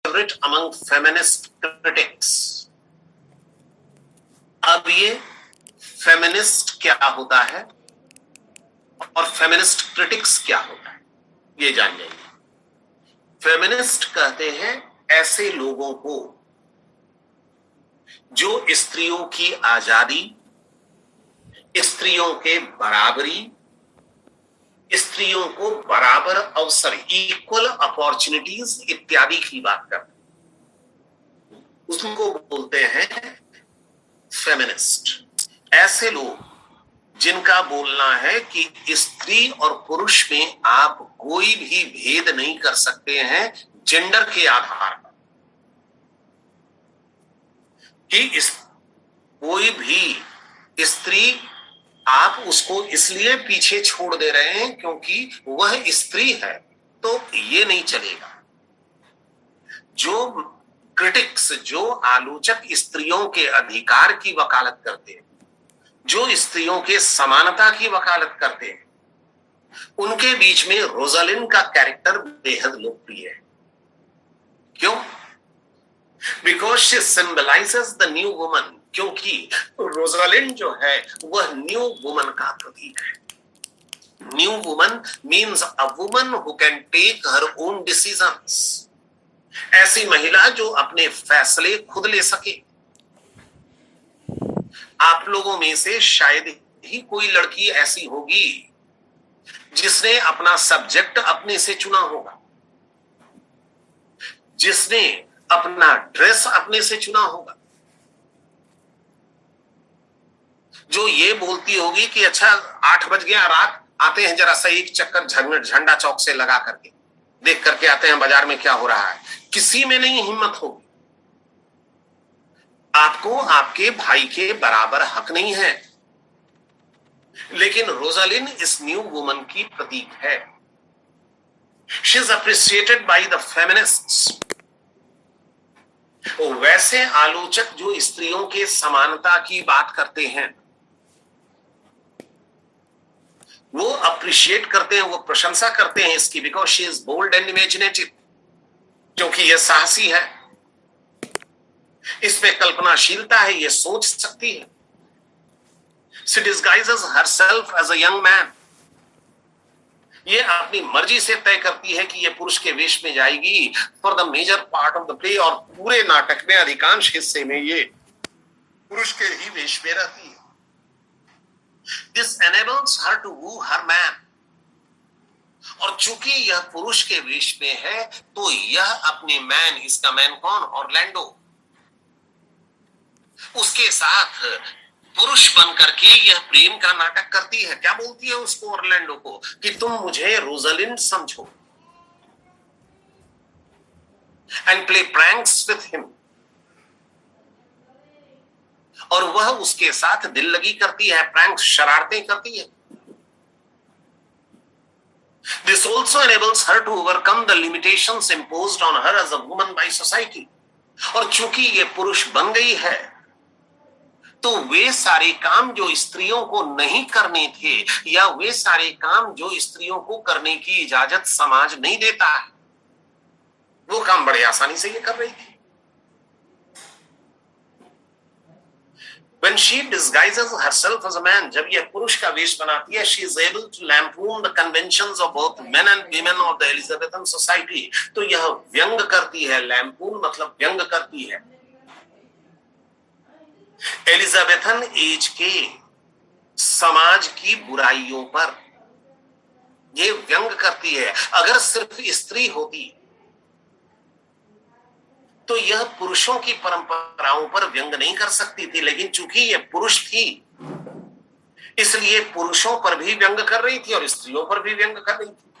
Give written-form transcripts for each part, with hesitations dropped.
favorite among feminist critics. अब ये feminist क्या होता है और फेमिनिस्ट क्रिटिक्स क्या होता है ये जान जाइए। फेमिनिस्ट कहते हैं ऐसे लोगों को जो स्त्रियों की आजादी, स्त्रियों के बराबरी, स्त्रियों को बराबर अवसर, इक्वल अपॉर्चुनिटीज इत्यादि की बात करते हैं, उसको बोलते हैं फेमिनिस्ट। ऐसे लोग जिनका बोलना है कि स्त्री और पुरुष में आप कोई भी भेद नहीं कर सकते हैं जेंडर के आधार पर, कि कोई भी स्त्री आप उसको इसलिए पीछे छोड़ दे रहे हैं क्योंकि वह स्त्री है, तो ये नहीं चलेगा। जो क्रिटिक्स, जो आलोचक स्त्रियों के अधिकार की वकालत करते हैं, जो स्त्रियों के समानता की वकालत करते हैं, उनके बीच में रोजालिन का कैरेक्टर बेहद लोकप्रिय है। क्यों? Because she symbolizes the new woman, क्योंकि रोजालिन जो है वह न्यू वुमन का प्रतीक है। New woman means a woman who can take her own decisions, ऐसी महिला जो अपने फैसले खुद ले सके। आप लोगों में से शायद ही कोई लड़की ऐसी होगी जिसने अपना सब्जेक्ट अपने से चुना होगा, जिसने अपना ड्रेस अपने से चुना होगा, जो ये बोलती होगी कि अच्छा 8 बज गया रात, आते हैं जरा सा एक चक्कर झंडा चौक से लगा करके देख करके आते हैं बाजार में क्या हो रहा है। किसी में नहीं हिम्मत होगी। आपको आपके भाई के बराबर हक नहीं है, लेकिन रोजालिन इस न्यू वुमन की प्रतीक है। She is appreciated by the feminists. वैसे आलोचक जो स्त्रियों के समानता की बात करते हैं, वो अप्रिशिएट करते हैं, वो प्रशंसा करते हैं इसकी, because she is bold and imaginative, क्योंकि यह साहसी है, इसमें कल्पनाशीलता है, ये सोच सकती है। She disguises herself as a young man, ये अपनी मर्जी से तय करती है कि ये पुरुष के वेश में जाएगी for the major part of the play, और पूरे नाटक में अधिकांश हिस्से में ये पुरुष के ही वेश में रहती है। This enables her to woo her man, और चूंकि यह पुरुष के वेश में है तो यह अपने मैन, इसका मैन कौन? ऑरलैंडो, उसके साथ पुरुष बन करके यह प्रेम का नाटक करती है। क्या बोलती है उसको, ऑरलैंडो को, कि तुम मुझे रोजालिन समझो, and play pranks with him, और वह उसके साथ दिल लगी करती है, प्रैंक्स, शरारतें करती है। This also enables her to overcome the limitations imposed on her as a woman by society. और चूंकि ये पुरुष बन गई है तो वे सारे काम जो स्त्रियों को नहीं करने थे, या वे सारे काम जो स्त्रियों को करने की इजाजत समाज नहीं देता है, वो काम बड़े आसानी से ये कर रही थी। When she disguises herself as a man, जब यह पुरुष का वेश बनाती है, she is able to lampoon the conventions of both men and women of the Elizabethan society. तो यह व्यंग करती है, लैम्पून मतलब व्यंग करती है, एलिजाबेथन एज के समाज की बुराइयों पर ये व्यंग करती है। अगर सिर्फ स्त्री होती तो यह पुरुषों की परंपराओं पर व्यंग नहीं कर सकती थी, लेकिन चूंकि यह पुरुष थी इसलिए पुरुषों पर भी व्यंग कर रही थी और स्त्रियों पर भी व्यंग कर रही थी।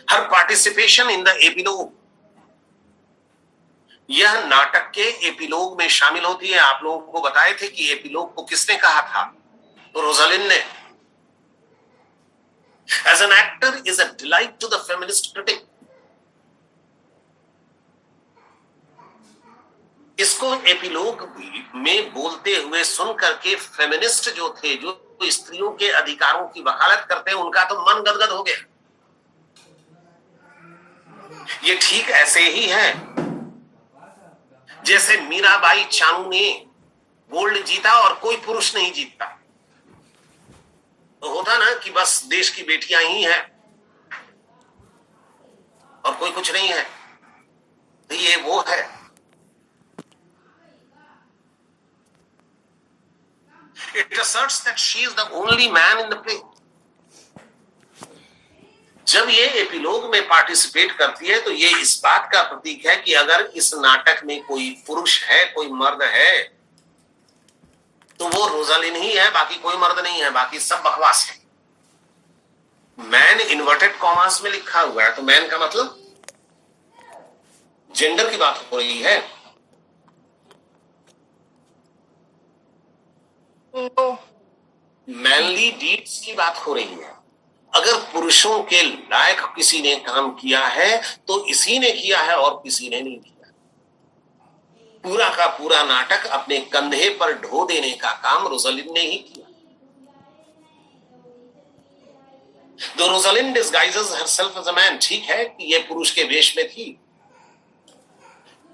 हर पार्टिसिपेशन इन द एपिलोग, यह नाटक के एपिलोग में शामिल होती है। आप लोगों को बताए थे कि एपिलोग को किसने कहा था? तो रोजालिन ने। As an actor is a delight to the feminist critic. इसको एपिलोग में बोलते हुए सुन करके फेमिनिस्ट जो थे, जो स्त्रियों के अधिकारों की वकालत करते हैं, उनका तो मन गदगद हो गया। ये ठीक ऐसे ही है जैसे मीराबाई चानू ने गोल्ड जीता और कोई पुरुष नहीं जीतता। तो होता ना कि बस देश की बेटियां ही हैं और कोई कुछ नहीं है। तो ये वो है। It asserts that she is the only man in the play. जब ये एपिलोग में पार्टिसिपेट करती है तो ये इस बात का प्रतीक है कि अगर इस नाटक में कोई पुरुष है, कोई मर्द है, तो वो रोजालिन ही है, बाकी कोई मर्द नहीं है, बाकी सब बकवास है। मैन इन्वर्टेड कॉमास में लिखा हुआ है, तो मैन का मतलब जेंडर की बात हो रही है। मैनली डीड्स की बात हो रही है। अगर पुरुषों के लायक किसी ने काम किया है तो इसी ने किया है और किसी ने नहीं किया। पूरा का पूरा नाटक अपने कंधे पर ढो देने का काम रोजालिन ने ही किया। तो Rosalind disguises herself as a man. ठीक है कि ये पुरुष के वेश में थी।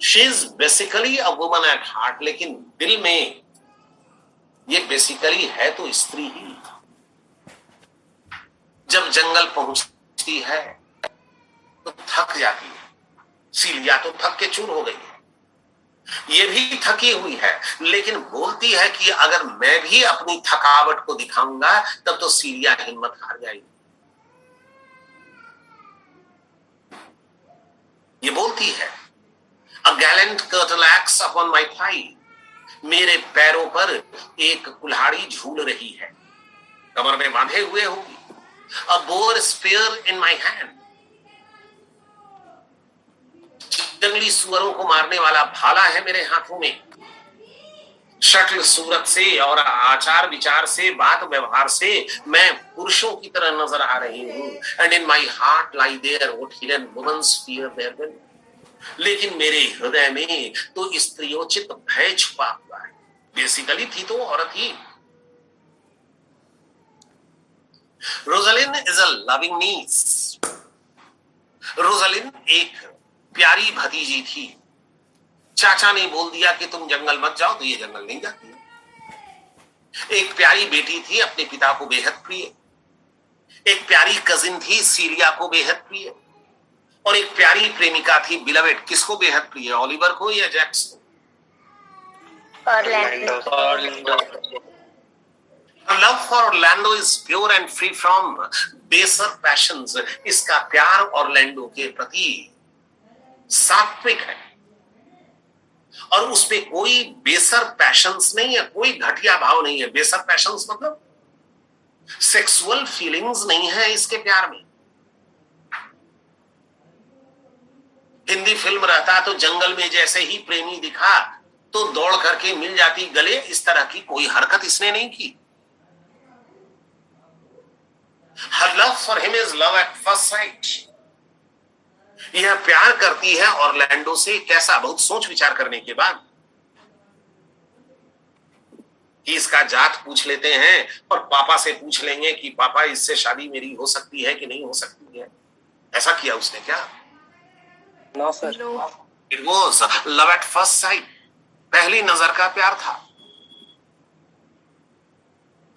She is basically a woman at heart, लेकिन दिल में ये बेसिकली है तो स्त्री ही। जब जंगल पहुंचती है तो थक जाती है। सीलिया तो थक के चूर हो गई है, ये भी थकी हुई है, लेकिन बोलती है कि अगर मैं भी अपनी थकावट को दिखाऊंगा तब तो सीलिया हिम्मत हार जाएगी। ये बोलती है, a gallant curtle axe upon my thigh, मेरे पैरों पर एक कुल्हाड़ी झूल रही है, कमर में बांधे हुए होगी। A boar spear in my hand, जंगली सुअरों को मारने वाला भाला है मेरे हाथों में। शक्ल सूरत से और आचार विचार से, बात व्यवहार से मैं पुरुषों की तरह नजर आ रही हूं। And in my heart lie there what hidden women's fear there will, लेकिन मेरे हृदय में तो स्त्रियोचित भय छुपा हुआ है। बेसिकली थी तो औरत ही। Rosalind is a loving niece. Rosalind एक प्यारी भतीजी थी। चाचा ने बोल दिया कि तुम जंगल मत जाओ तो ये जंगल नहीं जाती। एक प्यारी बेटी थी, अपने पिता को बेहद प्रिय। एक प्यारी कजिन थी, सीलिया को बेहद प्रिय। और एक प्यारी प्रेमिका थी, बिलवेड। किसको बेहद प्रिय, ओलिवर को या जैक्स को? Orlando. Love for Orlando is pure and free from बेसर पैशंस। इसका प्यार ऑरलैंडो के प्रति सात्विक है और उसपे कोई बेसर पैशंस नहीं है, कोई घटिया भाव नहीं है। बेसर पैशंस मतलब सेक्सुअल फीलिंग्स नहीं है इसके प्यार में। हिंदी फिल्म रहता तो जंगल में जैसे ही प्रेमी दिखा तो दौड़ करके मिल जाती गले, इस तरह की कोई हरकत इसने नहीं की। Her love for him is love at first sight. यह प्यार करती है ऑरलैंडो से। कैसा? बहुत सोच विचार करने के बाद कि इसका जात पूछ लेते हैं और पापा से पूछ लेंगे कि पापा इससे शादी मेरी हो सकती है कि नहीं हो सकती है। ऐसा किया उसने क्या? No sir. It was love at first sight. पहली नजर का प्यार था।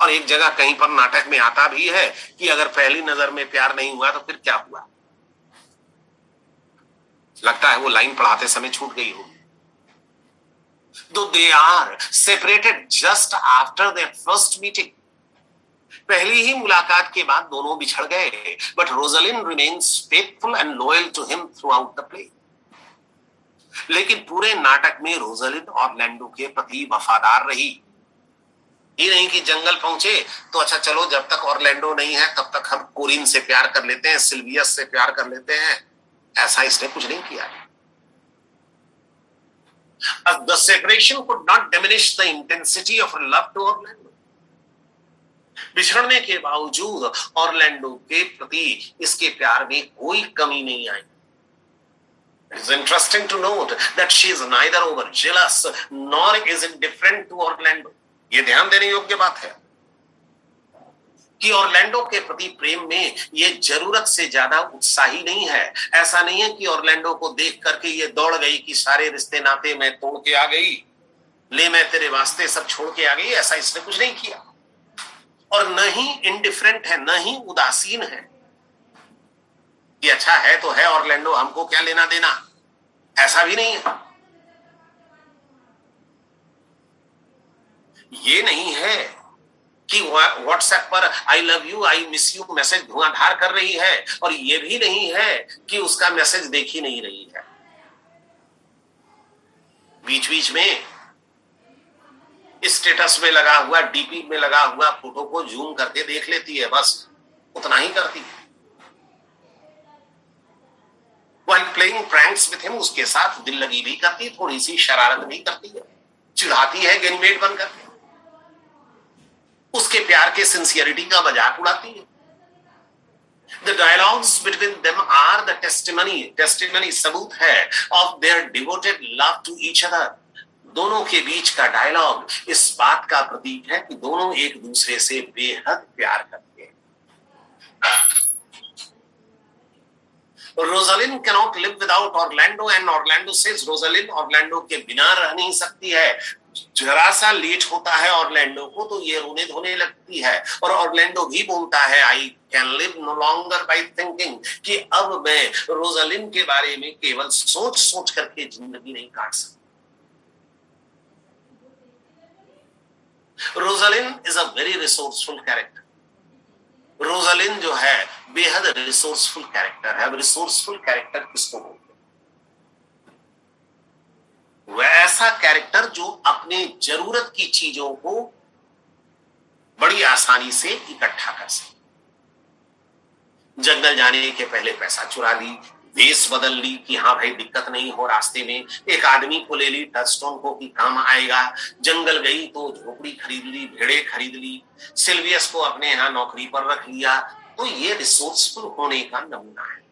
और एक जगह कहीं पर नाटक में आता भी है कि अगर पहली नजर में प्यार नहीं हुआ तो फिर क्या हुआ। लगता है वो लाइन पढ़ाते समय छूट गई हो। Though they are separated just after their first meeting. पहली ही मुलाकात के बाद दोनों बिछड़ गए, but Rosalind remains faithful and loyal to him throughout the play. लेकिन पूरे नाटक में रोजालिन ऑरलैंडो के प्रति वफादार रही। ये नहीं कि जंगल पहुंचे तो अच्छा चलो जब तक ऑरलैंडो नहीं है तब तक हम कोरिन से प्यार कर लेते हैं, सिल्वियस से प्यार कर लेते हैं। ऐसा इसने कुछ नहीं किया। The separation could not diminish the intensity of love to Orlando. बिछड़ने के बावजूद ऑरलैंडो के प्रति इसके प्यार में कोई कमी नहीं आई। It is interesting to note that she is neither over jealous nor is indifferent to Orlando. ये ध्यान देने योग्य बात है कि ऑरलैंडो के प्रति प्रेम में ये जरूरत से ज्यादा उत्साही नहीं है। ऐसा नहीं है कि ऑरलैंडो को देख करके ये दौड़ गई कि सारे रिश्ते नाते मैं तोड़ के आ गई, ले मैं तेरे वास्ते सब छोड़ के आ गई, ऐसा इसने कुछ नहीं किया। और न ही इंडिफरेंट है, न ही उदासीन है कि अच्छा है तो है ऑरलैंडो, हमको क्या लेना देना, ऐसा भी नहीं है। ये नहीं है कि व्हाट्सएप पर I love you, I miss you message धुआंधार कर रही है, और ये भी नहीं है कि उसका मैसेज देख ही नहीं रही है। बीच बीच में स्टेटस में लगा हुआ, डीपी में लगा हुआ फोटो को जूम करके देख लेती है, बस उतना ही करती है। While playing pranks with him, उसके साथ दिल लगी भी करती, थोड़ी सी शरारत भी करती है, चिढ़ाती है गैनीमेट बनकर, उसके प्यार के सिंसियरिटी का मजाक उड़ाती है। The dialogues between them are the testimony सबूत है of their devoted love to each other। दोनों के बीच का डायलॉग इस बात का प्रतीक है कि दोनों एक दूसरे से बेहद प्यार करते हैं। Rosalind cannot live without Orlando and Orlando says Rosalind Orlando के बिना रह नहीं सकती है। जरा सा लेट होता है ऑरलैंडो को तो ये रोने धोने लगती है, और ऑरलैंडो भी बोलता है I can live no longer by thinking, कि अब मैं रोजालिन के बारे में केवल सोच सोच करके जिंदगी नहीं काट सकता। Rosalind is a very resourceful character. Rosalind जो है बेहद रिसोर्सफुल कैरेक्टर है। अब रिसोर्सफुल कैरेक्टर किसको बोलते हैं? वह ऐसा कैरेक्टर जो अपने जरूरत की चीजों को बड़ी आसानी से इकट्ठा कर सके। जंगल जाने के पहले पैसा चुरा ली, वेश बदल ली कि हाँ भाई दिक्कत नहीं हो, रास्ते में एक आदमी को ले ली टचस्टोन को कि काम आएगा। जंगल गई तो झोपड़ी खरीद ली, भेड़े खरीद ली, सिल्वियस को अपने यहाँ नौकरी पर रख लिया। तो ये रिसोर्सफुल होने का नमूना है।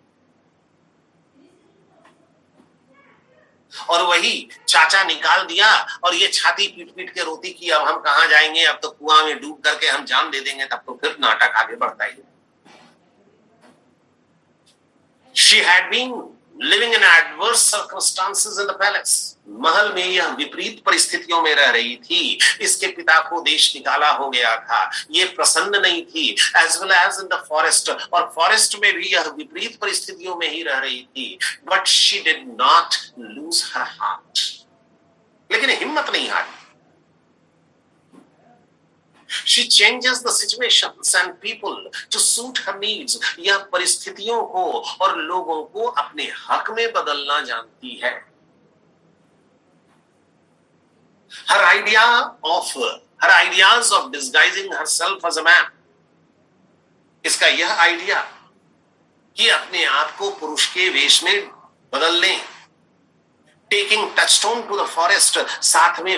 और वही चाचा निकाल दिया और ये छाती पीट पीट के रोती कि अब हम कहां जाएंगे, अब तो कुआं में डूब करके हम जान दे देंगे। तब तो फिर नाटक आगे बढ़ता ही। She had been living in adverse circumstances in the palace। महल में यह विपरीत परिस्थितियों में रह रही थी। इसके पिता को देश निकाला हो गया था, ये प्रसन्न नहीं थी। as well as in the forest, और फॉरेस्ट में भी यह विपरीत परिस्थितियों में ही रह रही थी। But she did not lose her heart। लेकिन हिम्मत नहीं हारी। She changes the situations and people to suit her needs। यह परिस्थितियों को और लोगों को अपने हक में बदलना जानती है। Her ideas of disguising herself as a man। इसका यह आइडिया कि अपने आप को पुरुष के वेश में बदल लें। Taking touchstone to the forest, साथ में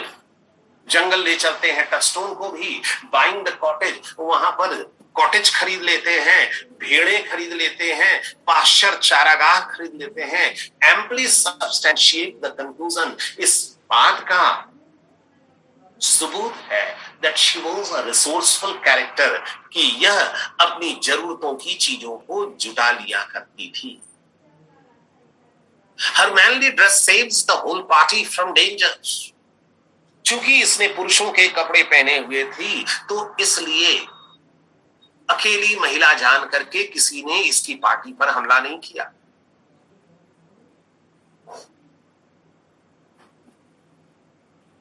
जंगल ले चलते हैं टचस्टोन को भी। बाइंग द कॉटेज, वहां पर कॉटेज खरीद लेते हैं, भेड़े खरीद लेते हैं, पाश्चर चारागाह खरीद लेते हैं। एम्पली सब्सटेंशिएट द कंक्लूजन, इस बात का सबूत है that she was a resourceful character, कि यह अपनी जरूरतों की चीजों को जुटा लिया करती थी। Her manly dress saves the whole party from dangers. चूंकि इसने पुरुषों के कपड़े पहने हुए थी तो इसलिए अकेली महिला जान करके किसी ने इसकी पार्टी पर हमला नहीं किया।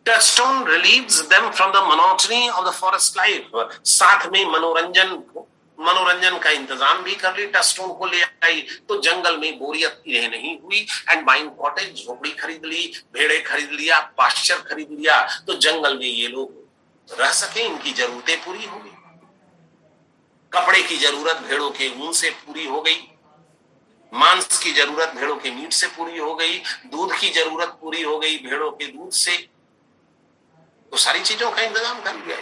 Touchstone relieves them from the monotony of the forest life। साथ में मनोरंजन का इंतजाम भी कर ली। टचस्टोन को ले आई तो जंगल में बोरियत रह नहीं हुई। एंड बाइंग कॉटेज, झोपड़ी खरीद ली, भेड़े खरीद लिया, पाश्चर खरीद लिया, तो जंगल में ये लोग रह सके, इनकी जरूरतें पूरी हो गई। कपड़े की जरूरत भेड़ों के ऊन से पूरी हो गई, मांस की जरूरत भेड़ों के मीट से पूरी हो गई, दूध की जरूरत पूरी हो गई भेड़ों के दूध से। तो सारी चीजों का इंतजाम कर लिया।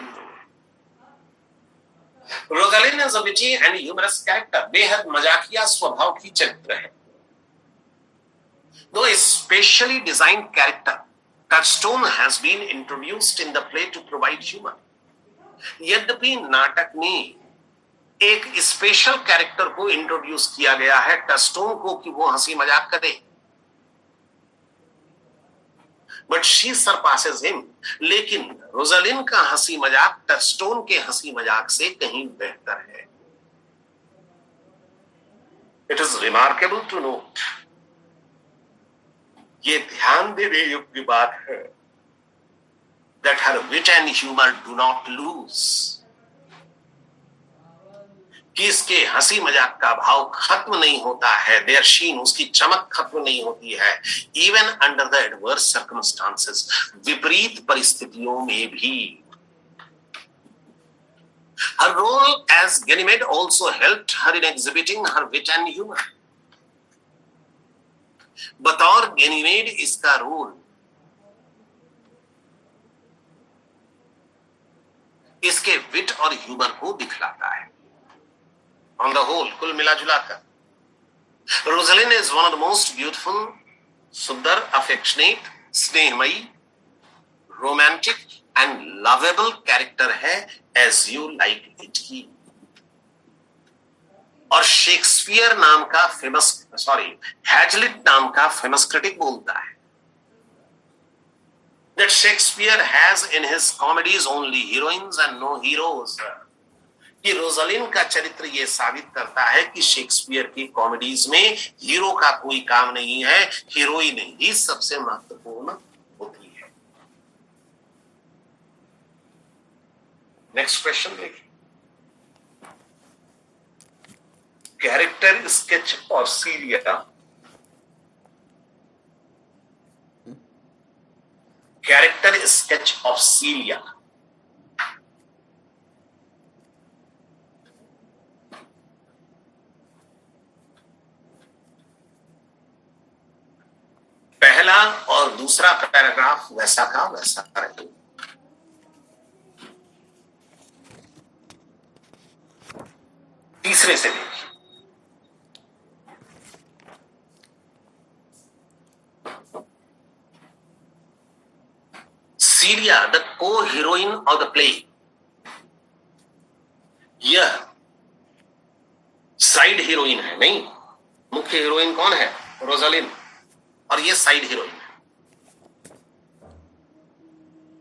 Rosalind is a witty and humorous character. बेहद मजाकिया स्वभाव की चरित्र है। Though specially designed character, Touchstone has been introduced in the play to provide humour. यद्यपि नाटक में एक स्पेशल कैरेक्टर को इंट्रोड्यूस किया गया है टचस्टोन को कि वो हंसी मजाक करे, बट शी सरपासेस हिम। लेकिन रोजालिन का हंसी मजाक टचस्टोन के हंसी मजाक से कहीं बेहतर है। It is remarkable to note, ये ध्यान देने योग्य बात है, that her wit and humour do not lose, कि इसके हंसी मजाक का भाव खत्म नहीं होता है, देयर शीन, उसकी चमक खत्म नहीं होती है, even under the adverse circumstances, विपरीत परिस्थितियों में भी। Her role as Ganymede also helped her in exhibiting her wit and humor. बतौर गैनीमेड इसका रोल इसके विट और ह्यूमर को दिखलाता है। ऑन द होल, कुल मिला जुलाकर, Rosalind is one of the most beautiful, सुंदर, अफेक्शनेट, स्नेहमयी, रोमांटिक एंड लवेबल कैरेक्टर है, एज यू लाइक इट की। और शेक्सपियर नाम का हैजलिट नाम का फेमस क्रिटिक बोलता है that Shakespeare has in his comedies only heroines and no heroes, कि रोजालिन का चरित्र यह साबित करता है कि शेक्सपियर की कॉमेडीज में हीरो का कोई काम नहीं है, हीरोइन ही सबसे महत्वपूर्ण होती है। नेक्स्ट क्वेश्चन देखिए, कैरेक्टर स्केच और Celia. Character sketch of Celia. पहला और दूसरा पैराग्राफ वैसा का वैसा रहे। तीसरे से देखिए, Celia the co-heroine of the play, यह साइड हीरोइन है, नहीं, मुख्य हीरोइन कौन है? रोजालिन, और ये साइड हीरोइन है।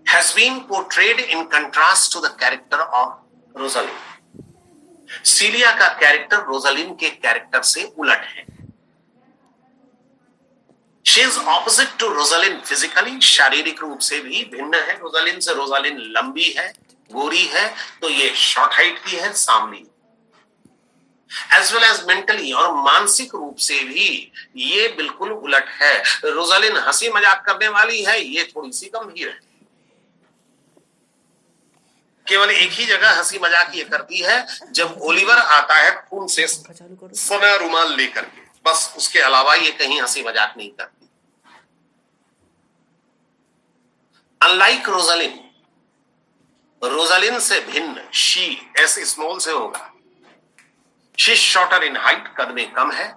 Has been portrayed in contrast to the character of Rosalind. Celia का कैरेक्टर रोजालिन के कैरेक्टर से उलट है। She is opposite to Rosalind physically, शारीरिक रूप से भी भिन्न है रोजालिन से। रोजालिन लंबी है, गोरी है, तो ये शॉर्ट हाइट की है, सांवली। एज वेल एज मेंटली, और मानसिक रूप से भी ये बिल्कुल उलट है। रोजालिन हंसी मजाक करने वाली है, ये थोड़ी सी गंभीर है। केवल एक ही जगह हंसी मजाक ये करती है, जब ओलिवर आता है खून से सना रुमाल लेकर के, बस, उसके अलावा ये कहीं हंसी मजाक नहीं करती। अनलाइक रोजालिन, रोजालिन से भिन्न, शी एस स्मॉल से होगा। शी शॉर्टर इन हाइट, कद में कम है।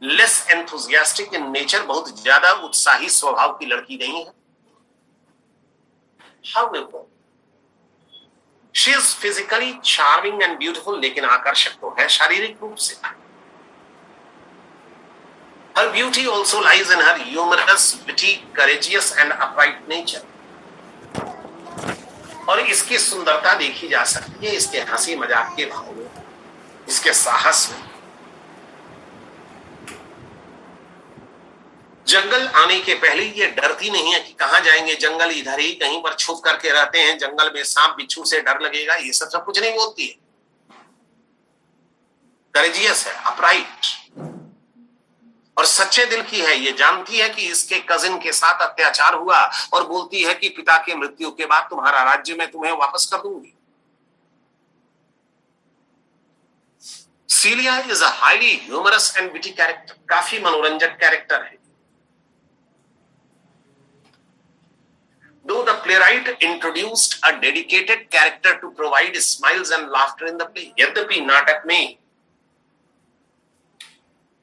लेस एंथुजियास्टिक इन नेचर, बहुत ज्यादा उत्साही स्वभाव की लड़की नहीं है। However she is physically charming and beautiful, लेकिन आकर्षक तो है शारीरिक रूप से। Her beauty also lies in her humorous, witty, courageous and upright nature. और इसकी सुंदरता देखी जा सकती है इसके हंसी मजाक के भाव में, इसके साहस में। जंगल आने के पहले ये डरती नहीं है कि कहां जाएंगे, जंगल इधर ही कहीं पर छुप करके रहते हैं, जंगल में सांप बिच्छू से डर लगेगा, ये सब कुछ नहीं बोलती है। करेजियस है, अपराइट और सच्चे दिल की है। ये जानती है कि इसके कजिन के साथ अत्याचार हुआ और बोलती है कि पिता की मृत्यु के बाद तुम्हारा राज्य मैं तुम्हें वापस कर दूंगी। Celia is a highly humorous and witty character, काफी मनोरंजक कैरेक्टर है। Though the playwright introduced a dedicated character to provide smiles and laughter in the play, यद्यपि नाटक में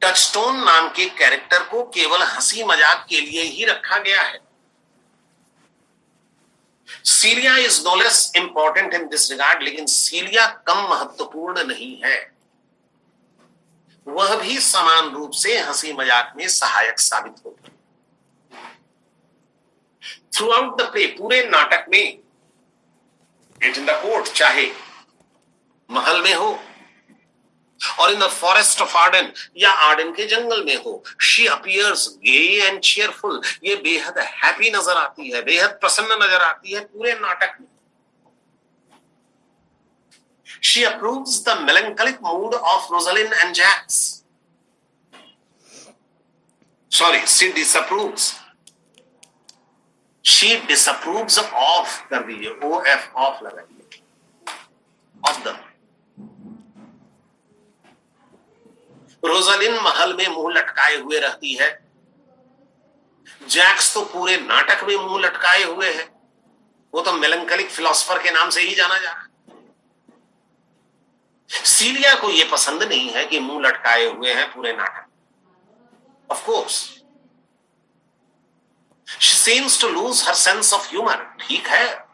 टचस्टोन नाम के कैरेक्टर को केवल हंसी मजाक के लिए ही रखा गया है। Celia is no less important in this regard, लेकिन सीलिया कम महत्वपूर्ण नहीं है, वह भी समान रूप से हंसी मजाक में सहायक साबित होगी। थ्रू आउट द प्ले, पूरे नाटक में, इट इन द कोर्ट, चाहे महल में हो और in the forest of Arden या आर्डन के जंगल में हो, she appears gay and cheerful, ये बेहद हैप्पी नजर आती है, बेहद प्रसन्न नजर आती है पूरे नाटक में। She approves the melancholic mood of Rosalind and Jax. Sorry, she disapproves. She disapproves of, कर दीजिए, OF ऑफ लगाइए, of them. रोजालिन महल में मुंह लटकाए हुए रहती है, जैक्स तो पूरे नाटक में मुंह लटकाए हुए है, वो तो मेलंकलिक फिलोसफर के नाम से ही जाना जा रहा है। सीलिया को यह पसंद नहीं है कि मुंह लटकाए हुए हैं पूरे नाटक। Of course she seems to lose her sense of humour. ठीक है,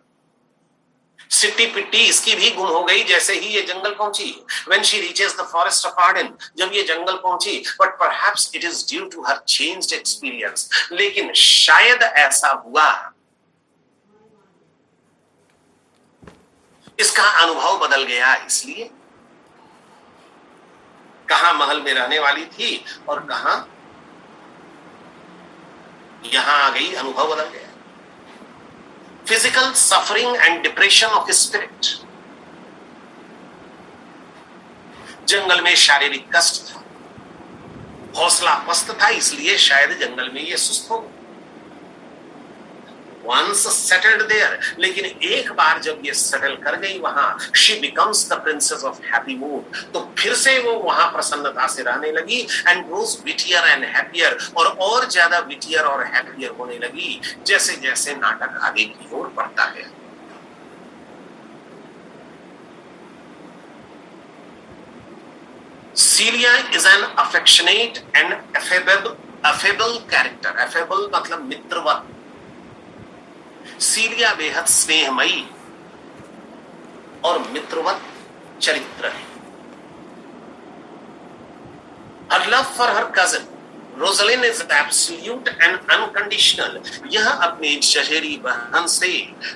सिट्टी पिट्टी इसकी भी गुम हो गई जैसे ही ये जंगल पहुंची। When she reaches the forest of Arden, जब ये जंगल पहुंची, but perhaps it is due to her changed experience, लेकिन शायद ऐसा हुआ, इसका अनुभव बदल गया, इसलिए कहां महल में रहने वाली थी और कहां यहां आ गई, अनुभव बदल गया। Physical suffering and depression of spirit, जंगल में शारीरिक कष्ट था, हौसला पस्त था, इसलिए शायद जंगल में ये सुस्त हो। Once settled there, लेकिन एक बार जब ये सेटल कर गई वहां, she becomes the princess of happy mood, तो फिर से वो वहां प्रसन्नता से रहने लगी, and grows wittier and happier, और ज्यादा wittier और happier होने लगी जैसे जैसे नाटक आगे की ओर बढ़ता है। Celia is an affectionate and affable character. Affable मतलब मित्रवत। सीलिया बेहद स्नेहमयी और मित्रवत चरित्र है। Her love for her cousin Rosalind is absolute and unconditional. यह अपनी चचेरी बहन से,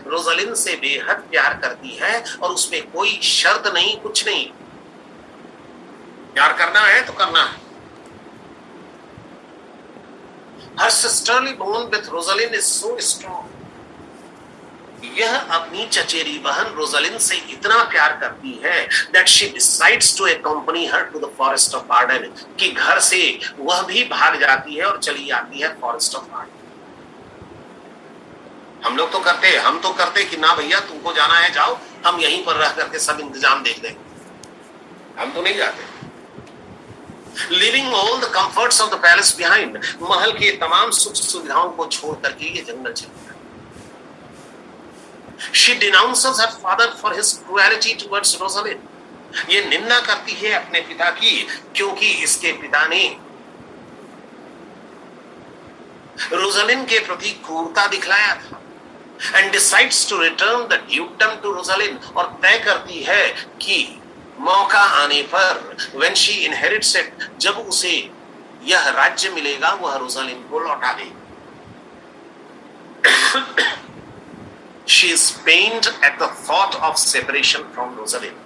रोजालिन से बेहद प्यार करती है और उसमें कोई शर्त नहीं, कुछ नहीं। प्यार करना है तो करना है। Her sisterly bond with Rosalind is so strong. यह अपनी चचेरी बहन रोजालिन से इतना प्यार करती है that she decides to accompany her to the forest of Arden, कि घर से वह भी भाग जाती है और चली आती है फॉरेस्ट ऑफ आर्डन। हम तो करते कि ना भैया तुमको जाना है जाओ, हम यहीं पर रह करके सब इंतजाम देख देंगे, हम तो नहीं जाते। Leaving all the comforts of the palace behind, महल के तमाम सुख सुविधाओं को छोड़ करके ये जंगल चली। She denounces her father for his cruelty towards Rosalind. ये निंदा करती है अपने पिता की, क्योंकि इसके पिता ने रोजालिंड के प्रति क्रूरता दिखलाया था। And decides to return the dukedom to Rosalind, और तय करती है कि मौका आने पर when she inherits it, जब उसे यह राज्य मिलेगा वह रोजालिंड को लौटा देगी। She is pained at the thought of separation from Rosalind.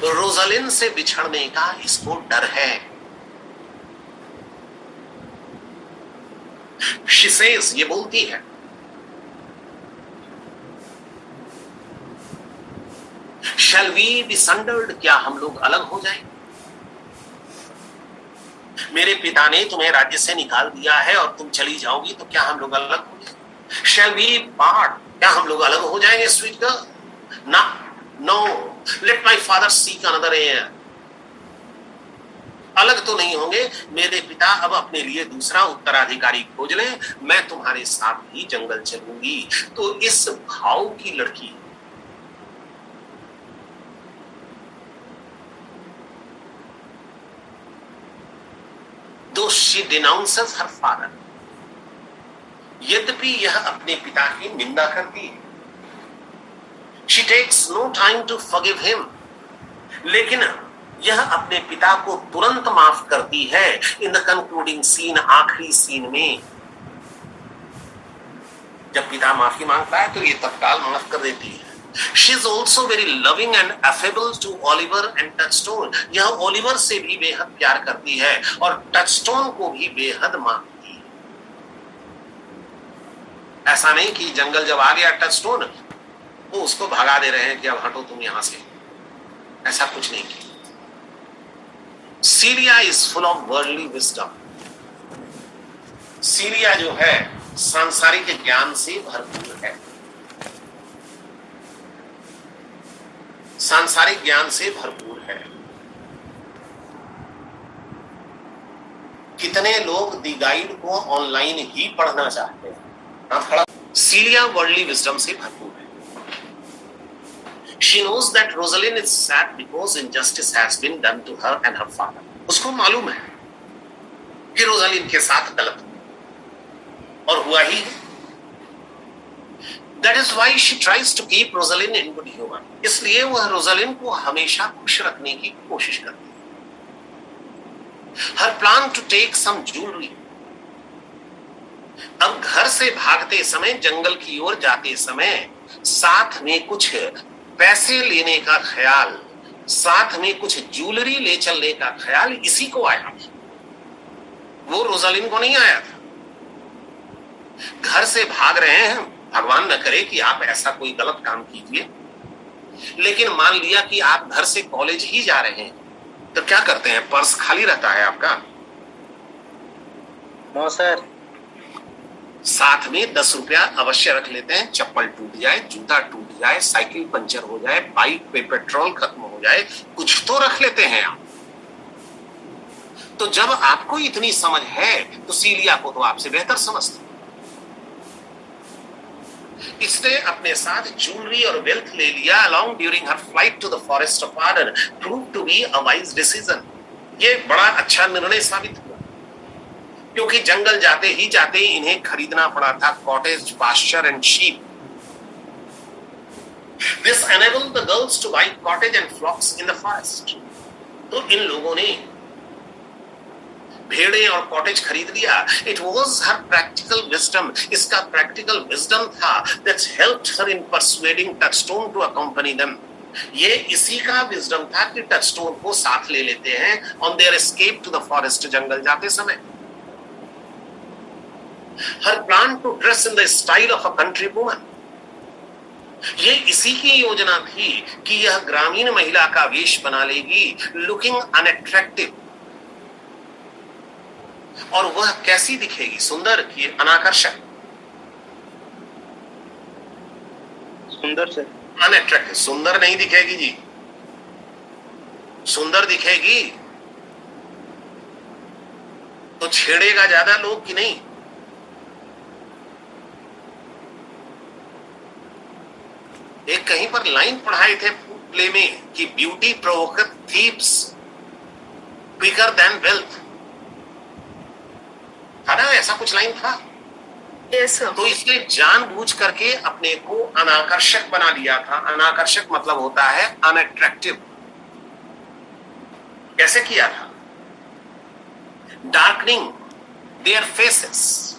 Rosalind से बिछड़ने का इसको डर है। She says, ये बोलती है, Shall we be sundered? क्या हम लोग अलग हो जाएं? मेरे पिता ने तुम्हें राज्य से निकाल दिया है और तुम चली जाओगी तो क्या हम लोग अलग हो जाएं? Shall we part? क्या हम लोग अलग हो जाएंगे स्वीट गर्ल? ना, no. Let my father seek another heir. अलग तो नहीं होंगे, मेरे पिता अब अपने लिए दूसरा उत्तराधिकारी खोज लें, मैं तुम्हारे साथ ही जंगल चलूंगी। तो इस भाव की लड़की, though she denounces her father, यद्यपि यह अपने पिता की निंदा करती है, she takes no time to forgive him, लेकिन यह अपने पिता को तुरंत माफ करती है। इन द कंक्लूडिंग सीन, आखिरी सीन में जब पिता माफी मांगता है तो ये तत्काल माफ कर देती है। She is also very loving and affable to Oliver and Touchstone. यह ओलिवर से भी बेहद प्यार करती है और टचस्टोन को भी बेहद मानती है। ऐसा नहीं कि जंगल जब आ गया टचस्टोन वो उसको भगा दे रहे हैं कि अब हटो तुम यहां से, ऐसा कुछ नहीं किया। Celia is full of worldly wisdom. Celia जो है सांसारिक ज्ञान से भरपूर है, सांसारिक ज्ञान से भरपूर है। कितने लोग दी गाइड को ऑनलाइन ही पढ़ना चाहते हैं। सीलिया वर्ल्डली विजडम से भरपूर है। She knows that Rosalind is sad because injustice has been done to her and her father. उसको मालूम है कि रोजालिंड के साथ गलत हुआ और हुआ ही है। That is why she tries to keep Rosalind in good humor. इसलिए वह रोजालिंड को हमेशा खुश रखने की कोशिश करती है। Her plan to take some jewelry. अब घर से भागते समय, जंगल की ओर जाते समय साथ में कुछ पैसे लेने का ख्याल, साथ में कुछ ज्वेलरी ले चलने का ख्याल इसी को आया, वो रोजालिंड को नहीं आया था। घर से भाग रहे हैं, भगवान न करे कि आप ऐसा कोई गलत काम कीजिए, लेकिन मान लिया कि आप घर से कॉलेज ही जा रहे हैं तो क्या करते हैं, पर्स खाली रहता है आपका? No sir. साथ में 10 रुपया अवश्य रख लेते हैं। चप्पल टूट जाए, जूता टूट जाए, साइकिल पंचर हो जाए, बाइक पे पेट्रोल खत्म हो जाए, कुछ तो रख लेते हैं आप। तो जब आपको इतनी समझ है तो सीलिया को तो आपसे बेहतर समझते। इसने अपने साथ ज्वेलरी और वेल्थ ले लिया along during her flight to the forest of Arden, proved to be a wise decision. ये बड़ा अच्छा निर्णय साबित हुआ, क्योंकि जंगल जाते ही जाते इन्हें खरीदना पड़ा था cottage, pasture and sheep. This enabled the girls to buy cottage and flocks in the forest. तो इन लोगों ने भेड़े और कॉटेज खरीद लिया। It was her practical wisdom. इसका practical wisdom था that helped her in persuading Touchstone to accompany them. ये इसी का wisdom था कि टचस्टोन को साथ ले लेते हैं on their escape to the forest, जंगल जाते समय। Her plan to dress in the style of a country woman. ये इसी की योजना थी कि यह ग्रामीण महिला का वेश बना लेगी, looking unattractive। और वह कैसी दिखेगी? सुंदर कि अनाकर्षक? सुंदर से। अनअट्रैक्टिव। सुंदर नहीं दिखेगी जी, सुंदर दिखेगी तो छेड़ेगा ज्यादा लोग कि नहीं? एक कहीं पर लाइन पढ़ाए थे प्ले में कि beauty प्रोवोकeth thieves quicker than wealth, था ना? ऐसा कुछ लाइन था। yes, तो इसने जानबूझ करके अपने को अनाकर्षक बना लिया था। अनाकर्षक मतलब होता है अनअट्रैक्टिव। कैसे किया था? डार्कनिंग देयर फेसेस,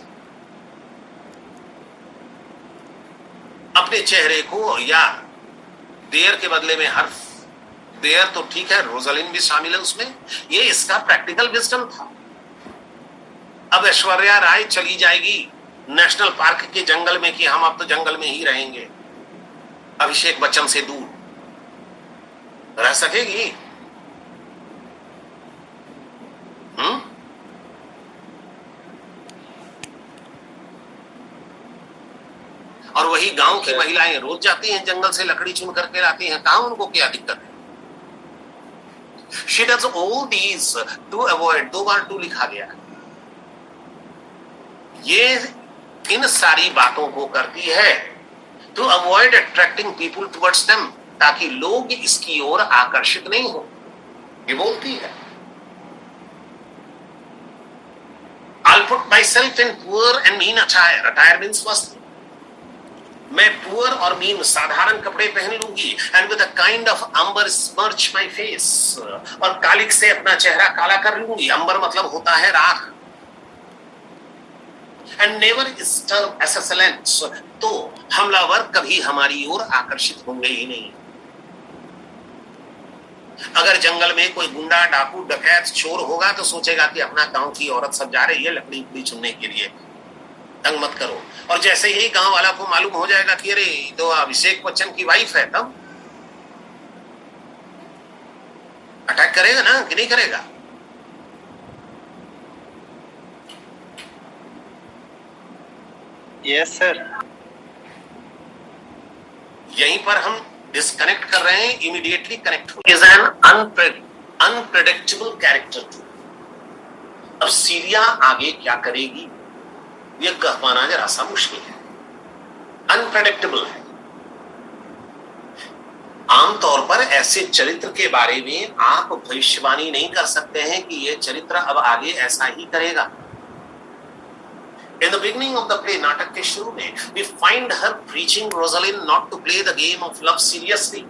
अपने चेहरे को, या देयर के बदले में हर्फ। देयर तो ठीक है, रोजालिंड भी शामिल है उसमें। ये इसका प्रैक्टिकल विजडम था। अब ऐश्वर्या राय चली जाएगी नेशनल पार्क के जंगल में कि हम अब तो जंगल में ही रहेंगे, अभिषेक बच्चन से दूर रह सकेगी? और वही गांव की महिलाएं रोज जाती हैं जंगल से लकड़ी चुन करके लाती हैं, कहां उनको क्या दिक्कत है? She does all these to avoid, 2 बार 2 लिखा गया। ये इन सारी बातों को करती है to avoid attracting people towards them, ताकि लोग इसकी ओर आकर्षित नहीं हो। ये बोलती है put myself in poor and mean attire. Attire means वस्त्र. मैं पुअर और मीन साधारण कपड़े पहन लूंगी, and with a kind of umber smirch my face, और कालिक से अपना चेहरा काला कर लूंगी. अंबर मतलब होता है राख. एंड नेवर स्टर असैसिनेंट्स, तो हमलावर कभी हमारी ओर आकर्षित होंगे ही नहीं. अगर जंगल में कोई गुंडा, डाकू, डकैत, चोर होगा तो सोचेगा कि अपना गांव की औरत सब जा रही है लकड़ी उकड़ी चुनने के लिए, तंग मत करो. और जैसे ही गांव वाला को मालूम हो जाएगा कि अरे तो अभिषेक बच्चन की वाइफ है, तब अटैक करेगा ना कि नहीं करेगा. Yes sir. यहीं पर हम डिस्कनेक्ट कर रहे हैं, इमीडिएटली कनेक्ट हो. Is an unpredictable character too. अब सीरिया आगे क्या करेगी यह कह पाना जरा सा मुश्किल है. अनप्रेडिक्टेबल है. आमतौर पर ऐसे चरित्र के बारे में आप भविष्यवाणी नहीं कर सकते हैं कि यह चरित्र अब आगे ऐसा ही करेगा. In the beginning of the play, नाटक के शुरू में, we find her preaching Rosalind not to play the game of love seriously.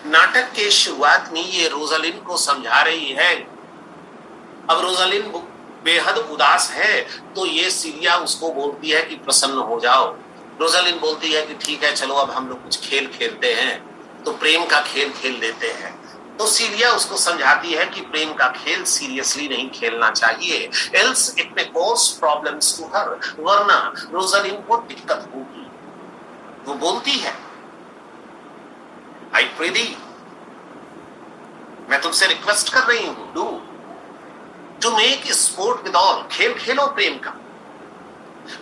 नाटक के शुरुआत में ये रोजालिन को समझा रही है. अब रोजालिन बेहद उदास है तो ये सीरिया उसको बोलती है कि प्रसन्न हो जाओ. रोजालिन बोलती है कि ठीक है चलो अब हम लोग कुछ खेल खेलते हैं, तो प्रेम का खेल खेल देते हैं. तो सीरिया उसको समझाती है कि प्रेम का खेल सीरियसली नहीं खेलना चाहिए, else it may cause problems to her, वरना रोजालिन को दिक्कत होगी. वो बोलती है आई प्रे दी, मैं तुमसे रिक्वेस्ट कर रही हूं, do to make sport with all, खेल खेलो प्रेम का,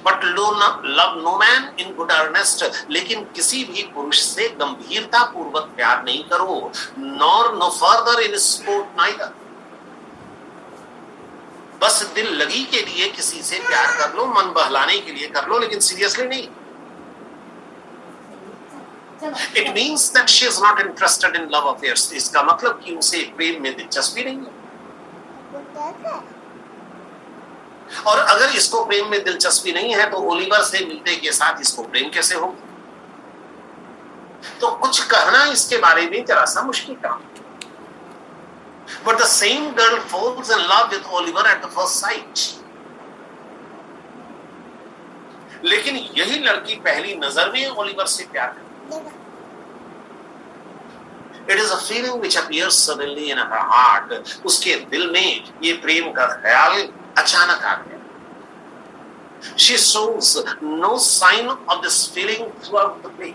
but love no man in good earnest, लेकिन किसी भी पुरुष से गंभीरता पूर्वक प्यार नहीं करो. Nor no further in sport neither, बस दिल लगी के लिए किसी से प्यार कर लो, मन बहलाने के लिए कर लो, लेकिन सीरियसली नहीं. It means that she is not interested in love affairs. इसका मतलब कि उसे प्रेम में दिलचस्पी नहीं है. और अगर इसको प्रेम में दिलचस्पी नहीं है तो ओलिवर से मिलते के साथ इसको प्रेम कैसे हो. तो कुछ कहना इसके बारे में जरा सा मुश्किल काम. But the same girl falls in love with Oliver at the first sight. लेकिन यही लड़की पहली नजर में ओलिवर से प्यार करती. It is a feeling which appears suddenly in her heart. उसके दिल में ये प्रेम का ख्याल अचानक आ गया. She shows no sign of this feeling throughout the play.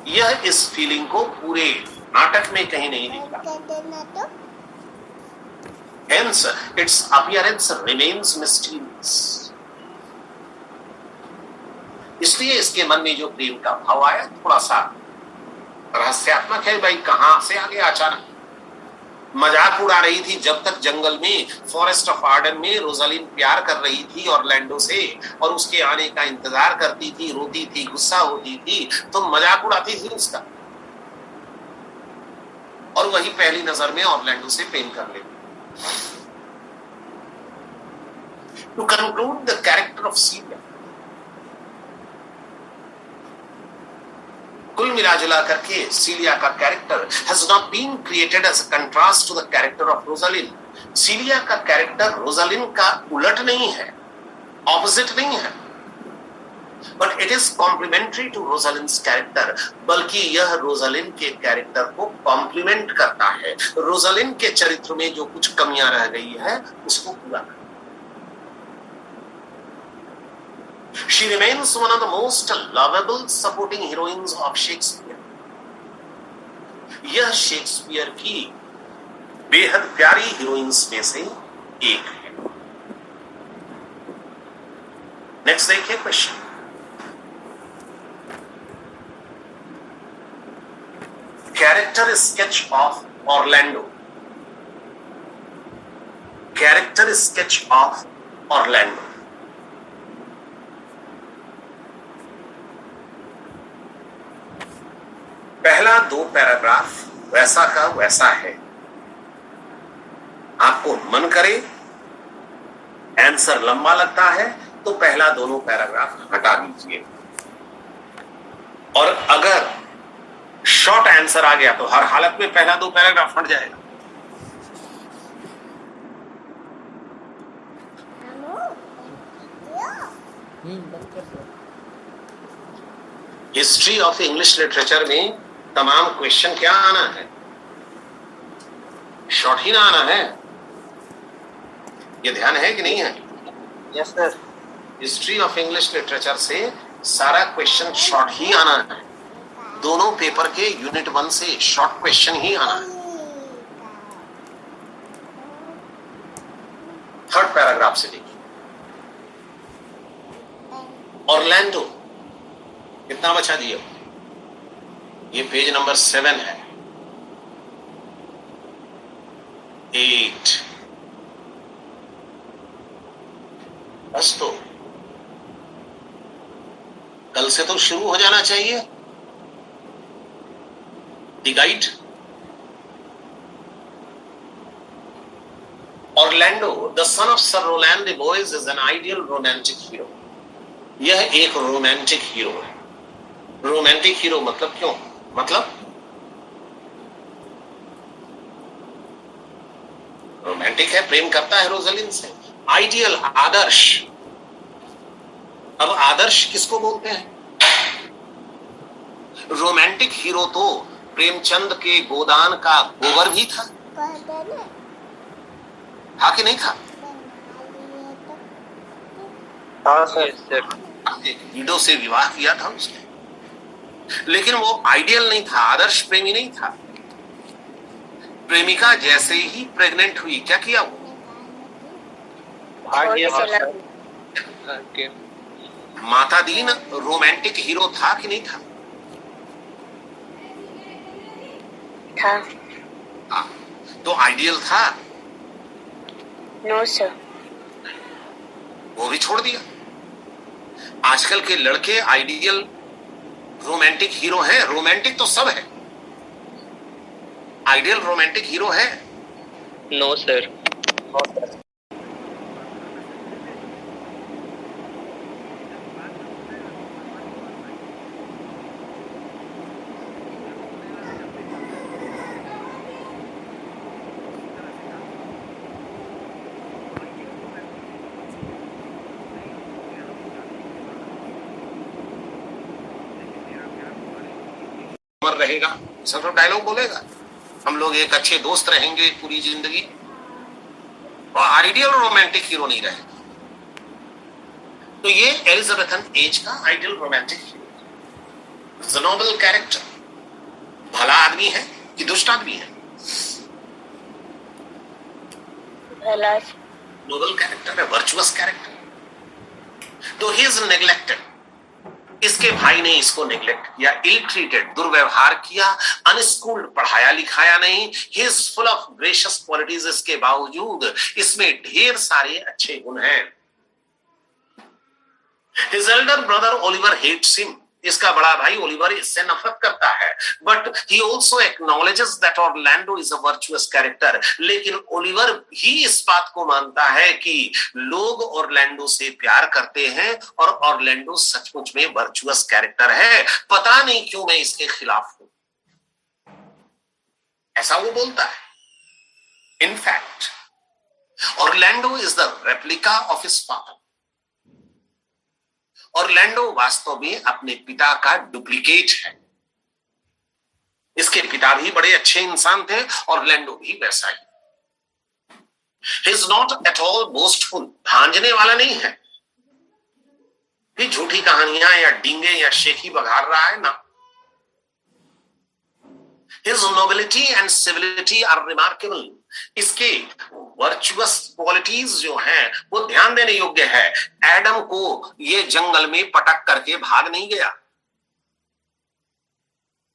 यह इस फीलिंग को पूरे नाटक में कहीं नहीं दिखता. Hence, its appearance remains mysterious. इसलिए इसके मन में जो प्रेम का भाव आया थोड़ा सा रहस्यात्मक है. भाई कहां से आ गया अचानक. मजाक उड़ा रही थी जब तक जंगल में फॉरेस्ट ऑफ आर्डन में रोजालिन प्यार कर रही थी ऑरलैंडो से, और उसके आने का इंतजार करती थी, रोती थी, गुस्सा होती थी, तो मजाक उड़ाती थी उसका. और वही पहली नजर में ऑरलैंडो से प्रेम कर लेती. To conclude the character of Celia, कुल मिलाजुला करके सीलिया का character has not been created as a contrast to the character of Rosalind. Celia का कैरेक्टर रोजालिन का उलट नहीं है, ऑपोजिट नहीं है, but it is complementary to Rosalind's character. बल्कि यह रोजालिन के कैरेक्टर को कॉम्प्लीमेंट करता है. रोजालिन के चरित्र में जो कुछ कमियां रह गई है उसको पूरा करता है. She remains one of the most lovable supporting heroines of Shakespeare. यह शेक्सपियर की बेहद प्यारी हीरोइंस में से एक है. नेक्स्ट देखिए question. Character sketch of Orlando. Character sketch of Orlando. पहला 2 पैराग्राफ वैसा का वैसा है. आपको मन करे, आंसर लंबा लगता है तो पहला दोनों पैराग्राफ हटा दीजिए, और अगर शॉर्ट आंसर आ गया तो हर हालत में पहला दो पैराग्राफ हट जाएगा। हिस्ट्री ऑफ इंग्लिश लिटरेचर में तमाम क्वेश्चन क्या आना है, शॉर्ट ही ना आना है। ये ध्यान है कि नहीं है? Yes sir. History of English literature से सारा क्वेश्चन शॉर्ट ही आना है। दोनों पेपर के यूनिट 1 से शॉर्ट क्वेश्चन ही आना है। थर्ड पैराग्राफ से देखिए, ऑरलैंडो कितना बचा दिया? ये पेज नंबर 7 है। 8 बस, तो कल से तो शुरू हो जाना चाहिए। The guide, Orlando the son of sir Roland de Boys is an ideal romantic hero. यह एक रोमांटिक हीरो है। रोमांटिक हीरो मतलब क्यों? मतलब रोमांटिक है, प्रेम करता है रोजलिन से। आइडियल, आदर्श। अब आदर्श किसको बोलते हैं? रोमांटिक हीरो तो प्रेमचंद के गोदान का गोबर भी था कि नहीं था? हाँ सर। एक वीडो से विवाह किया था उसने, लेकिन वो आइडियल नहीं था, आदर्श प्रेमी नहीं था। प्रेमिका जैसे ही प्रेग्नेंट हुई, क्या किया वो? भाग गया सर। माता दीन रोमांटिक हीरो था कि नहीं था? था। हाँ, तो आइडियल था? No sir. वो भी छोड़ दिया। आजकल के लड़के आइडियल रोमांटिक हीरो हैं। रोमांटिक तो सब है, आइडियल रोमांटिक हीरो है? No sir. रहेगा सब तो डायलॉग बोलेगा, हम लोग एक अच्छे दोस्त रहेंगे पूरी जिंदगी, और आइडियल रोमांटिक हीरो नहीं रहेगा। तो ये एलिजाबेथन एज का ideal romantic hero, noble character. भला आदमी है कि दुष्ट आदमी है? भला। नोबल कैरेक्टर है, वर्चुअस कैरेक्टर। तो ही इज नेग्लेक्टेड। इसके भाई ने इसको नेग्लेक्ट किया, इल ट्रीटेड, दुर्व्यवहार किया, अनस्कूल्ड, पढ़ाया लिखाया नहीं। He is full of gracious qualities, इसके बावजूद इसमें ढेर सारे अच्छे गुण हैं। His elder brother Oliver hates him. इसका बड़ा भाई ओलिवर इससे नफरत करता है, but he also acknowledges that Orlando is a virtuous character. लेकिन ओलिवर भी इस बात को मानता है कि लोग ऑरलैंडो से प्यार करते हैं और ऑरलैंडो सचमुच में वर्चुअस कैरेक्टर है। पता नहीं क्यों मैं इसके खिलाफ हूं, ऐसा वो बोलता है। In fact Orlando is the replica of his father. Orlando वास्तव में अपने पिता का डुप्लीकेट है। इसके पिता भी बड़े अच्छे इंसान थे, ऑरलैंडो भी वैसा ही। He is not at all boastful, भांजने वाला नहीं है कि झूठी कहानियां या डींगे या शेखी बघार रहा है ना। His nobility and civility are remarkable. इसके वर्चुअस क्वालिटीज जो हैं वो ध्यान देने योग्य है। एडम को ये जंगल में पटक करके भाग नहीं गया।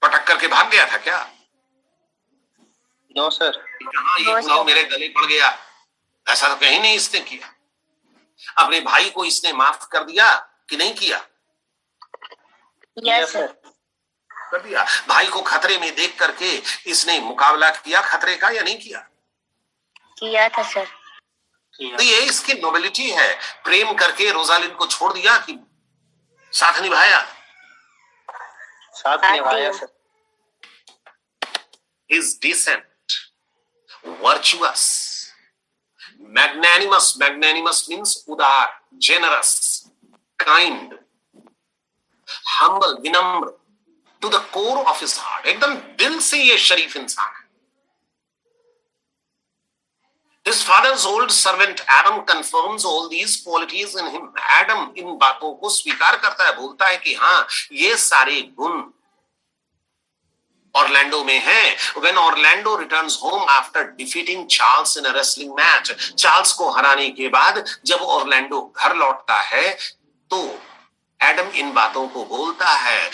पटक करके भाग गया था क्या? No sir. कहां ये पुलाव मेरे गले पड़ गया, ऐसा तो कहीं नहीं इसने किया। अपने भाई को इसने माफ कर दिया कि नहीं किया? Yes sir. कर दिया। भाई को खतरे में देख करके इसने मुकाबला किया खतरे का या नहीं किया? किया था सर। तो ये इसकी नोबिलिटी है। प्रेम करके रोजालिन को छोड़ दिया कि साथ निभाया? साथ निभाया sir. Is decent, virtuous, magnanimous. Magnanimous means udar, generous, kind, humble, विनम्र, to the core of his heart. एकदम दिल से ये शरीफ इंसान है। His father's old servant Adam confirms all these qualities in him. Adam इन बातों को स्वीकार करता है, बोलता है कि हाँ, ये सारे गुण ऑर्लैंडो में है। When Orlando returns home after defeating Charles in a wrestling match, Charles को हराने के बाद जब ऑर्लैंडो घर लौटता है तो एडम इन बातों को बोलता है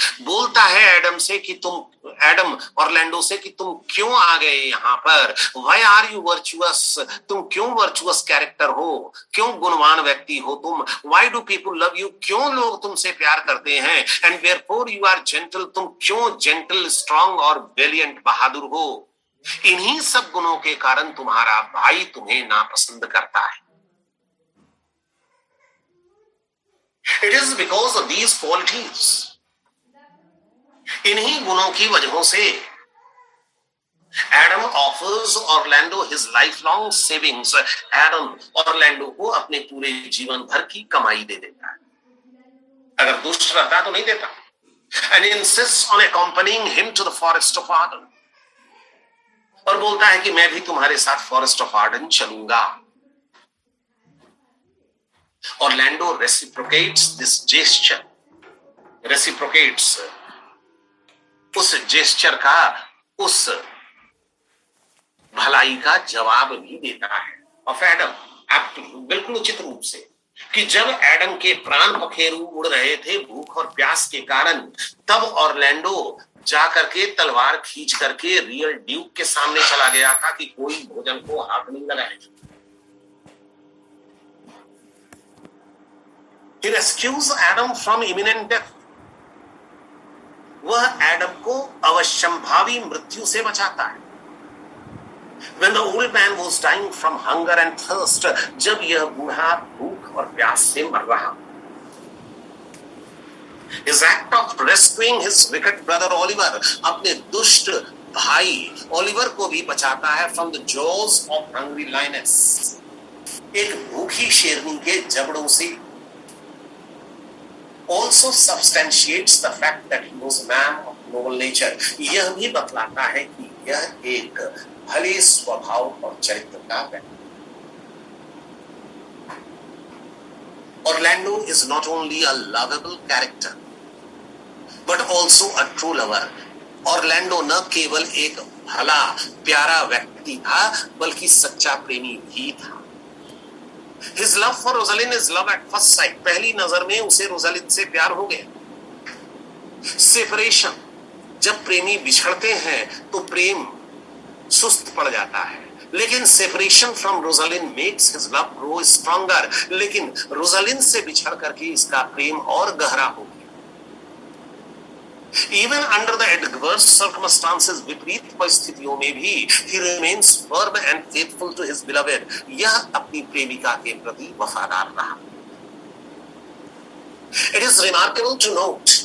एडम ऑर्लैंडो से कि तुम क्यों आ गए यहाँ पर? Why are you virtuous? तुम क्यों वर्चुअस कैरेक्टर हो? क्यों गुणवान व्यक्ति हो तुम? Why do people love you? क्यों लोग तुमसे प्यार करते हैं? And wherefore you are gentle? तुम क्यों जेंटल, स्ट्रांग और वेलियंट, बहादुर हो? इन्हीं सब गुणों के कारण तुम्हारा भाई तुम्हें नापसंद करता है। It is because of these qualities, इन्हीं गुणों की वजहों से Adam offers Orlando his lifelong savings. Adam Orlando को अपने पूरे जीवन भर की कमाई दे देता है। अगर दुष्ट रहता तो नहीं देता। And insists on accompanying him to the forest of Arden. और बोलता है कि मैं भी तुम्हारे साथ फॉरेस्ट ऑफ आर्डन चलूंगा। Orlando reciprocates this gesture. Reciprocates उस जेस्चर का, उस भलाई का जवाब भी देता है। ऑफ एडम, बिल्कुल उचित रूप से, कि जब एडम के प्राण पखेरु उड़ रहे थे भूख और प्यास के कारण, तब ऑर्लैंडो जाकर के तलवार खींच करके रियल ड्यूक के सामने चला गया था कि कोई भोजन को हाथ नहीं लगाए। He rescues Adam from imminent death. वह एडम को अवश्यंभावी मृत्यु से बचाता है। When the old man was dying from hunger and thirst, जब यह बूढ़ा भूख और प्यास से मर रहा, his act of rescuing his wicked brother Oliver, अपने दुष्ट भाई ओलिवर को भी बचाता है from the jaws of hungry lioness, एक भूखी शेरनी के जबड़ों से। Also substantiates the fact that he was a man of noble nature. यह भी बतलाता है कि यह एक भले स्वभाव और चरित्र का व्यक्ति। Orlando is not only a lovable character, but also a true lover. Orlando न केवल एक भला प्यारा व्यक्ति था, बल्कि सच्चा प्रेमी भी था। His love for Rosalind is love at first sight. पहली नजर में उसे रोजालिन से प्यार हो गया। सेपरेशन, जब प्रेमी बिछड़ते हैं तो प्रेम सुस्त पड़ जाता है, लेकिन separation from Rosalind makes his love grow stronger. लेकिन रोजालिन से बिछड़ करके इसका प्रेम और गहरा हो गया। Even under the adverse circumstances, विपरीत परिस्थितियों में भी he remains firm and faithful to his beloved. यह अपनी प्रेमिका के प्रति वफादार रहा। It is remarkable to note,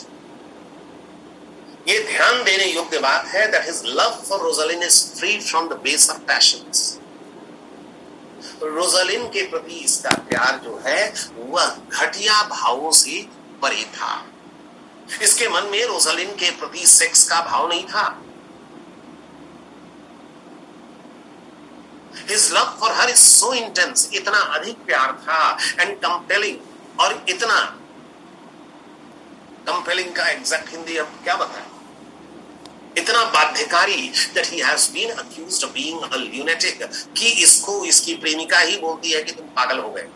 ये ध्यान देने योग्य बात है, that his love for Rosalind is free from the baser passions. Rosalind के प्रति इसका प्यार जो है वह घटिया भावों से परे था। इसके मन में रोजालिन के प्रति सेक्स का भाव नहीं था। His love for her is so intense, इतना अधिक प्यार था, and compelling, और इतना compelling का एग्जैक्ट हिंदी अब क्या बताएं, इतना बाध्यकारी, that he has been accused of being a lunatic, कि इसको इसकी प्रेमिका ही बोलती है कि तुम पागल हो गए।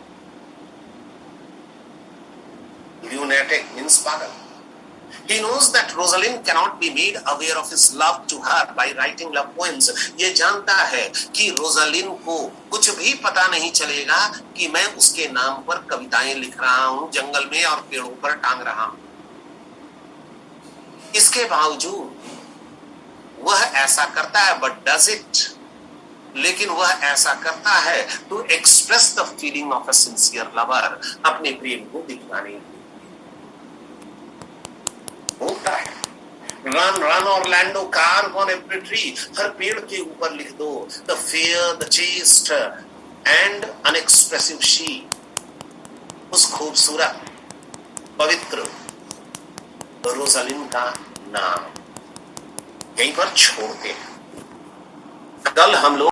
Lunatic means पागल। He knows that Rosalind cannot be made aware of his love to her by writing love poems. ये जानता है कि रोजालिन को कुछ भी पता नहीं चलेगा कि मैं उसके नाम पर कविताएं लिख रहा हूं, जंगल में और पेड़ों पर टांग रहा हूं। इसके बावजूद वह ऐसा करता है, but does it? लेकिन वह ऐसा करता है to express the feeling of a sincere lover, अपने प्रेम को दिखलाने होता है। Run run Orlando carve on every tree, हर पेड़ के ऊपर लिख दो the fair the chaste and unexpressive she, उस खूबसूरत पवित्र रोजालिन का नाम। यहीं पर छोड़ते हैं। कल हम लोग